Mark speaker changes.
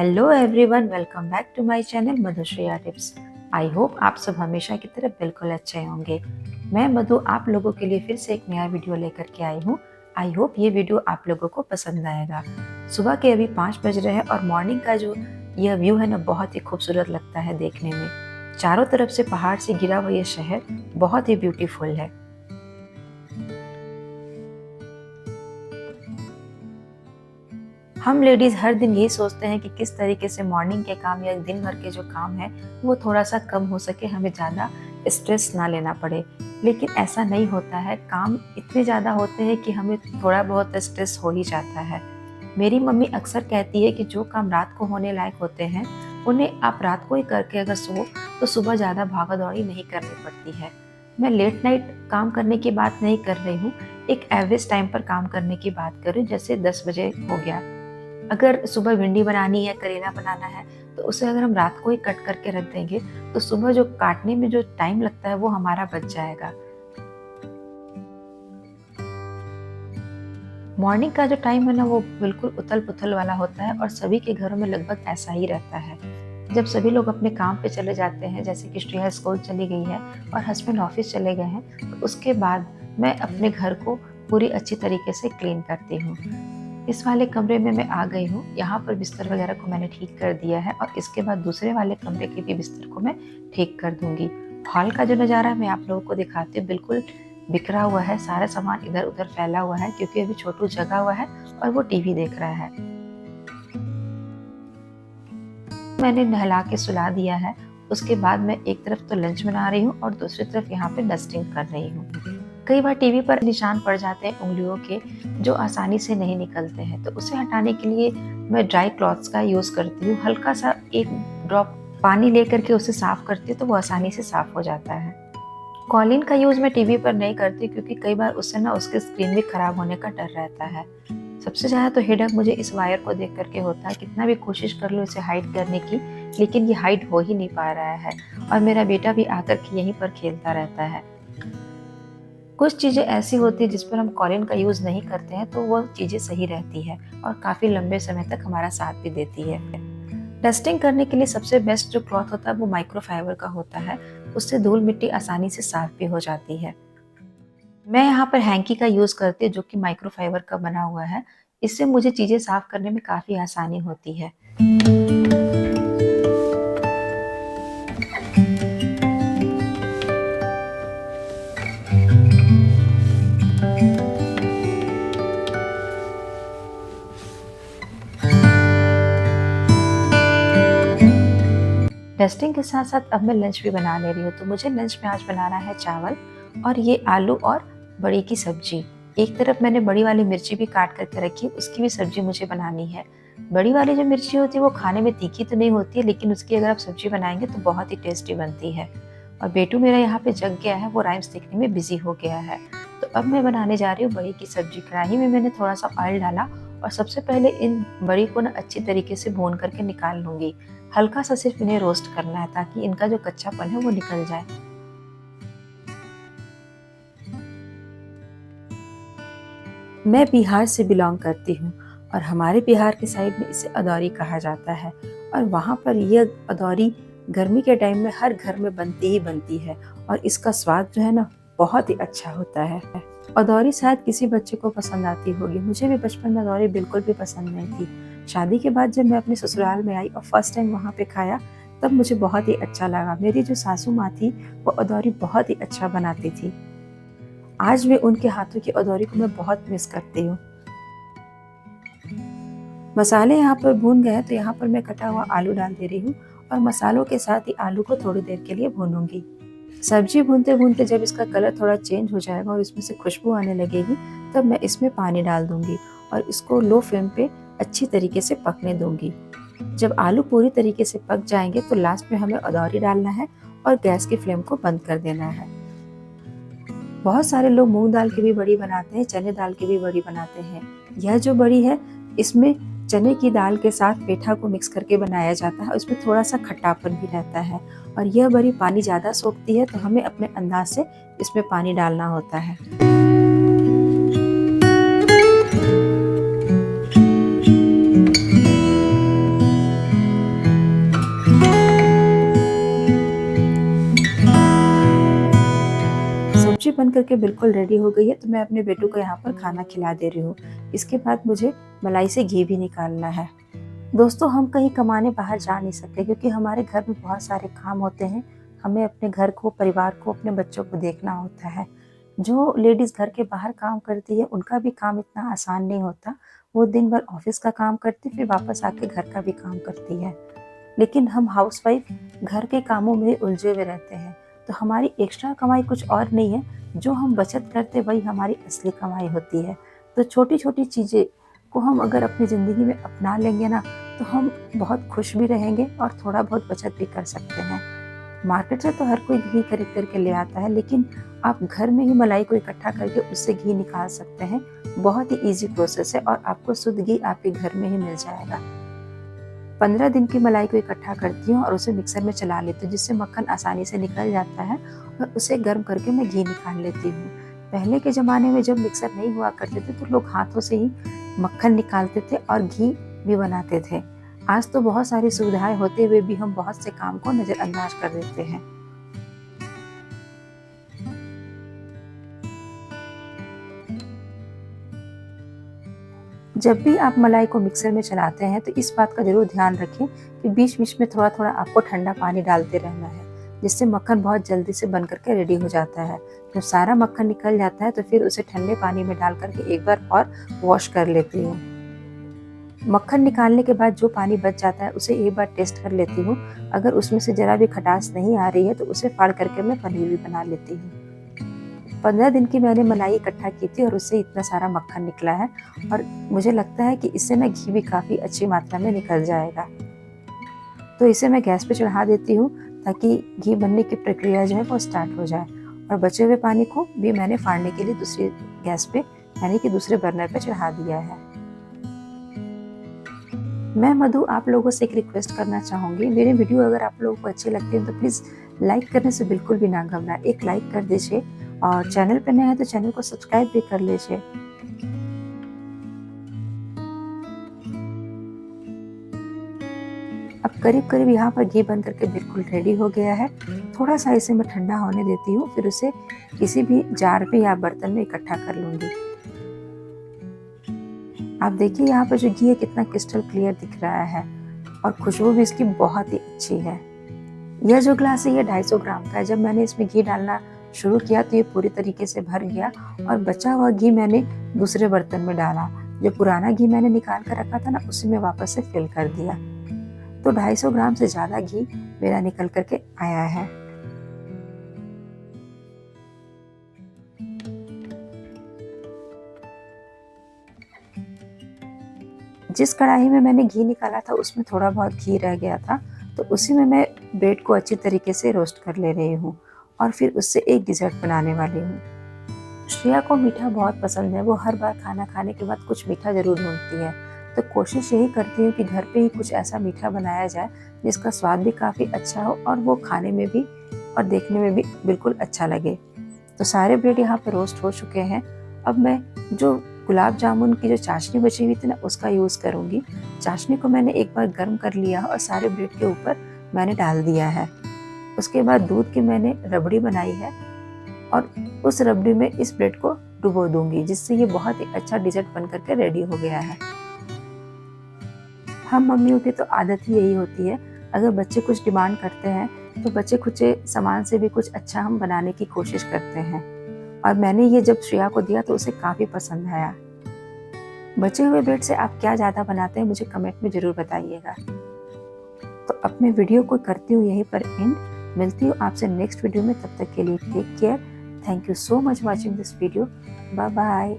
Speaker 1: Hello everyone, welcome back to my channel Madhushreya tips. I hope आप सब हमेशा की तरह बिल्कुल अच्छे होंगे। मैं मधु आप लोगों के लिए फिर से एक नया वीडियो लेकर के आई हूँ। आई होप ये वीडियो आप लोगों को पसंद आएगा। सुबह के अभी 5 बज रहे हैं और मॉर्निंग का जो यह व्यू है ना, बहुत ही खूबसूरत लगता है देखने में। चारों तरफ से पहाड़ से घिरा हुआ ये शहर बहुत ही ब्यूटीफुल है। हम लेडीज़ हर दिन यही सोचते हैं कि किस तरीके से मॉर्निंग के काम या दिन भर के जो काम है वो थोड़ा सा कम हो सके, हमें ज़्यादा स्ट्रेस ना लेना पड़े। लेकिन ऐसा नहीं होता है, काम इतने ज़्यादा होते हैं कि हमें थोड़ा बहुत स्ट्रेस हो ही जाता है। मेरी मम्मी अक्सर कहती है कि जो काम रात को होने लायक होते हैं उन्हें आप रात को ही करके अगर सो तो सुबह ज़्यादा भागा दौड़ी नहीं करनी पड़ती है। मैं लेट नाइट काम करने की बात नहीं कर रही हूँ, एक एवरेज टाइम पर काम करने की बात कर रही हूँ। जैसे 10 बजे हो गया, अगर सुबह भिंडी बनानी है, करेला बनाना है, तो उसे अगर हम रात को ही कट करके रख देंगे तो सुबह जो काटने में जो टाइम लगता है वो हमारा बच जाएगा। मॉर्निंग का जो टाइम है ना, वो बिल्कुल उथल पुथल वाला होता है और सभी के घरों में लगभग ऐसा ही रहता है। जब सभी लोग अपने काम पे चले जाते हैं, जैसे कि श्रेया स्कूल चली गई है और हस्बैंड ऑफिस चले गए हैं, तो उसके बाद मैं अपने घर को पूरी अच्छी तरीके से क्लीन करती हूँ। इस वाले कमरे में मैं आ गई हूँ। यहाँ पर बिस्तर वगैरह को मैंने ठीक कर दिया है और इसके बाद दूसरे वाले कमरे के भी बिस्तर को मैं ठीक कर दूंगी। हॉल का जो नज़ारा मैं आप लोगों को दिखाती हूँ, बिल्कुल बिखरा हुआ है, सारा सामान इधर उधर फैला हुआ है क्योंकि अभी छोटू जगा हुआ है और वो टीवी देख रहा है। मैंने नहला के सुला दिया है। उसके बाद मैं एक तरफ तो लंच बना रही हूँ और दूसरी तरफ यहाँ पे डस्टिंग कर रही हूँ। कई बार टीवी पर निशान पड़ जाते हैं उंगलियों के, जो आसानी से नहीं निकलते हैं, तो उसे हटाने के लिए मैं ड्राई क्लॉथ्स का यूज़ करती हूँ। हल्का सा एक ड्रॉप पानी लेकर के उसे साफ करती हूँ तो वो आसानी से साफ हो जाता है। कॉलिन का यूज़ मैं टीवी पर नहीं करती क्योंकि कई बार उससे ना उसकी स्क्रीन भी खराब होने का डर रहता है। सबसे ज़्यादा तो हेडेक मुझे इस वायर को देख करके होता है। कितना भी कोशिश कर लो इसे हाइड करने की, लेकिन ये हाइड हो ही नहीं पा रहा है और मेरा बेटा भी आकर के यहीं पर खेलता रहता है। कुछ चीज़ें ऐसी होती है जिस पर हम कॉलिन का यूज़ नहीं करते हैं तो वो चीज़ें सही रहती है और काफ़ी लंबे समय तक हमारा साथ भी देती है। डस्टिंग करने के लिए सबसे बेस्ट जो क्लॉथ होता है वो माइक्रोफाइबर का होता है। उससे धूल मिट्टी आसानी से साफ भी हो जाती है। मैं यहाँ पर हैंकी का यूज़ करती हूँ जो कि माइक्रोफाइबर का बना हुआ है। इससे मुझे चीज़ें साफ करने में काफ़ी आसानी होती है। डस्टिंग के साथ साथ अब मैं लंच भी बना ले रही हूँ। तो मुझे लंच में आज बनाना है चावल और ये आलू और बड़ी की सब्जी। एक तरफ मैंने बड़ी वाली मिर्ची भी काट करके रखी, उसकी भी सब्जी मुझे बनानी है। बड़ी वाली जो मिर्ची होती है वो खाने में तीखी तो नहीं होती है, लेकिन उसकी अगर आप सब्जी बनाएंगे तो बहुत ही टेस्टी बनती है। और बेटू मेरा यहाँ पे जग गया है, वो राइम्स देखने में बिजी हो गया है। तो अब मैं बनाने जा रही हूँ बड़ी की सब्जी। कढ़ाई में मैंने थोड़ा सा ऑयल डाला और सबसे पहले इन बड़ी को ना अच्छी तरीके से भून करके निकाल लूंगी। हल्का सा सिर्फ इन्हें रोस्ट करना है ताकि इनका जो कच्चापन है वो निकल जाए। मैं बिहार से बिलोंग करती हूँ और हमारे बिहार के साइड में इसे अदौरी कहा जाता है और वहाँ पर यह अदौरी गर्मी के टाइम में हर घर में बनती ही बनती है और इसका स्वाद जो है ना, बहुत ही अच्छा होता है। अदौरी शायद किसी बच्चे को पसंद आती होगी, मुझे भी बचपन में अदौरी बिल्कुल भी पसंद नहीं थी। शादी के बाद जब मैं अपने ससुराल में आई और फर्स्ट टाइम वहाँ पे खाया तब मुझे बहुत ही अच्छा लगा। मेरी जो सासू माँ थी वो अदौरी बहुत ही अच्छा बनाती थी। आज भी उनके हाथों की अदौरी को मैं बहुत मिस करती हूँ। मसाले यहाँ पर भून गए तो यहाँ पर मैं कटा हुआ आलू डाल दे रही हूँ और मसालों के साथ ही आलू को थोड़ी देर के लिए भूनूंगी। सब्जी भूनते भूनते जब इसका कलर थोड़ा चेंज हो जाएगा और इसमें से खुशबू आने लगेगी तब मैं इसमें पानी डाल दूंगी और इसको लो फ्लेम पे अच्छी तरीके से पकने दूंगी। जब आलू पूरी तरीके से पक जाएंगे तो लास्ट में हमें अदौरी डालना है और गैस की फ्लेम को बंद कर देना है। बहुत सारे लोग मूंग दाल की भी बड़ी बनाते हैं, चने दाल की भी बड़ी बनाते हैं। यह जो बड़ी है इसमें चने की दाल के साथ पेठा को मिक्स करके बनाया जाता है और इसमें थोड़ा सा खट्टापन भी रहता है और यह बड़ी पानी ज़्यादा सोखती है तो हमें अपने अंदाज से इसमें पानी डालना होता है। सब्जी बन करके बिल्कुल रेडी हो गई है, तो मैं अपने बेटू को यहाँ पर खाना खिला दे रही हूँ। इसके बाद मुझे मलाई से घी भी निकालना है। दोस्तों, हम कहीं कमाने बाहर जा नहीं सकते क्योंकि हमारे घर में बहुत सारे काम होते हैं। हमें अपने घर को, परिवार को, अपने बच्चों को देखना होता है। जो लेडीज़ घर के बाहर काम करती है उनका भी काम इतना आसान नहीं होता। वो दिन भर ऑफिस का काम करती, फिर वापस आके घर का भी काम करती है। लेकिन हम हाउसवाइफ घर के कामों में उलझे हुए रहते हैं, तो हमारी एक्स्ट्रा कमाई कुछ और नहीं है, जो हम बचत करते वही हमारी असली कमाई होती है। तो छोटी छोटी चीज़ें को हम अगर अपनी ज़िंदगी में अपना लेंगे ना, तो हम बहुत खुश भी रहेंगे और थोड़ा बहुत बचत भी कर सकते हैं। मार्केट से तो हर कोई घी खरीद करके ले आता है, लेकिन आप घर में ही मलाई को इकट्ठा करके उससे घी निकाल सकते हैं। बहुत ही ईजी प्रोसेस है और आपको शुद्ध घी आपके घर में ही मिल जाएगा। 15 दिन की मलाई को इकट्ठा करती हूँ और उसे मिक्सर में चला लेती हूँ, जिससे मक्खन आसानी से निकल जाता है और उसे गर्म करके मैं घी निकाल लेती हूँ। पहले के ज़माने में जब मिक्सर नहीं हुआ करते थे तो लोग हाथों से ही मक्खन निकालते थे और घी भी बनाते थे। आज तो बहुत सारी सुविधाएं होते हुए भी हम बहुत से काम को नज़रअंदाज कर देते हैं। जब भी आप मलाई को मिक्सर में चलाते हैं तो इस बात का ज़रूर ध्यान रखें कि बीच बीच में थोड़ा थोड़ा आपको ठंडा पानी डालते रहना है, जिससे मक्खन बहुत जल्दी से बन करके रेडी हो जाता है। जब सारा मक्खन निकल जाता है तो फिर उसे ठंडे पानी में डाल करके एक बार और वॉश कर लेती हूँ। मक्खन निकालने के बाद जो पानी बच जाता है उसे एक बार टेस्ट कर लेती हूँ। अगर उसमें से ज़रा भी खटास नहीं आ रही है तो उसे फाड़ करके मैं पनीर भी बना लेती हूँ। 15 दिन की मैंने मलाई इकट्ठा की थी और उससे इतना सारा मक्खन निकला है और मुझे लगता है कि इससे ना घी भी काफ़ी अच्छी मात्रा में निकल जाएगा। तो इसे मैं गैस पे चढ़ा देती हूँ ताकि घी बनने की प्रक्रिया जो है वो स्टार्ट हो जाए। और बचे हुए पानी को भी मैंने फाड़ने के लिए दूसरी गैस पे, यानी कि दूसरे बर्नर पे चढ़ा दिया है। मैं मधु आप लोगों से एक रिक्वेस्ट करना चाहूँगी। मेरे वीडियो अगर आप लोगों को अच्छे लगते हैं तो प्लीज़ लाइक करने से बिल्कुल भी ना घबराएं। एक लाइक कर दीजिए और चैनल पर नए हैं तो चैनल को सब्सक्राइब भी कर लीजिए। अब करीब करीब यहाँ पर घी बन करके बिल्कुल रेडी हो गया है। थोड़ा सा इसे मैं ठंडा होने देती हूँ, फिर उसे किसी भी जार में या बर्तन में इकट्ठा कर लूँगी। आप देखिए यहाँ पर जो घी है कितना क्रिस्टल क्लियर दिख रहा है और खुशबू भी इसकी बहुत ही अच्छी है। यह जो ग्लास है ये 250 ग्राम का है। जब मैंने इसमें घी डालना शुरू किया तो ये पूरी तरीके से भर गया और बचा हुआ घी मैंने दूसरे बर्तन में डाला। जो पुराना घी मैंने निकाल कर रखा था ना, उसी में वापस से फिल कर दिया। तो 250 ग्राम से ज़्यादा घी मेरा निकल करके आया है। जिस कढ़ाई में मैंने घी निकाला था उसमें थोड़ा बहुत घी रह गया था, तो उसी में मैं ब्रेड को अच्छी तरीके से रोस्ट कर ले रही हूँ और फिर उससे एक डिज़र्ट बनाने वाली हूँ। श्रेया को मीठा बहुत पसंद है। वो हर बार खाना खाने के बाद कुछ मीठा ज़रूर ढूंढती है, तो कोशिश यही करती हूँ कि घर पे ही कुछ ऐसा मीठा बनाया जाए जिसका स्वाद भी काफ़ी अच्छा हो और वो खाने में भी और देखने में भी बिल्कुल अच्छा लगे। तो सारे ब्रेड यहाँ पर रोस्ट हो चुके हैं। अब मैं जो गुलाब जामुन की जो चाशनी बची हुई थी ना, उसका यूज़ करूँगी। चाशनी को मैंने एक बार गर्म कर लिया और सारे ब्रेड के ऊपर मैंने डाल दिया है। उसके बाद दूध की मैंने रबड़ी बनाई है और उस रबड़ी में इस ब्रेड को डुबो दूंगी, जिससे ये बहुत ही अच्छा डिज़र्ट बन करके रेडी हो गया है। हम मम्मियों की तो आदत ही यही होती है, अगर बच्चे कुछ डिमांड करते हैं तो बच्चे खुद से सामान से भी कुछ अच्छा हम बनाने की कोशिश करते हैं। और मैंने ये जब श्रेया को दिया तो उसे काफ़ी पसंद आया। बचे हुए ब्रेड से आप क्या ज़्यादा बनाते हैं मुझे कमेंट में ज़रूर बताइएगा। तो अपने वीडियो को करती हूँ यहीं पर एंड। मिलती हूँ आपसे नेक्स्ट वीडियो में, तब तक के लिए take care. Thank you so much watching this video. Bye bye.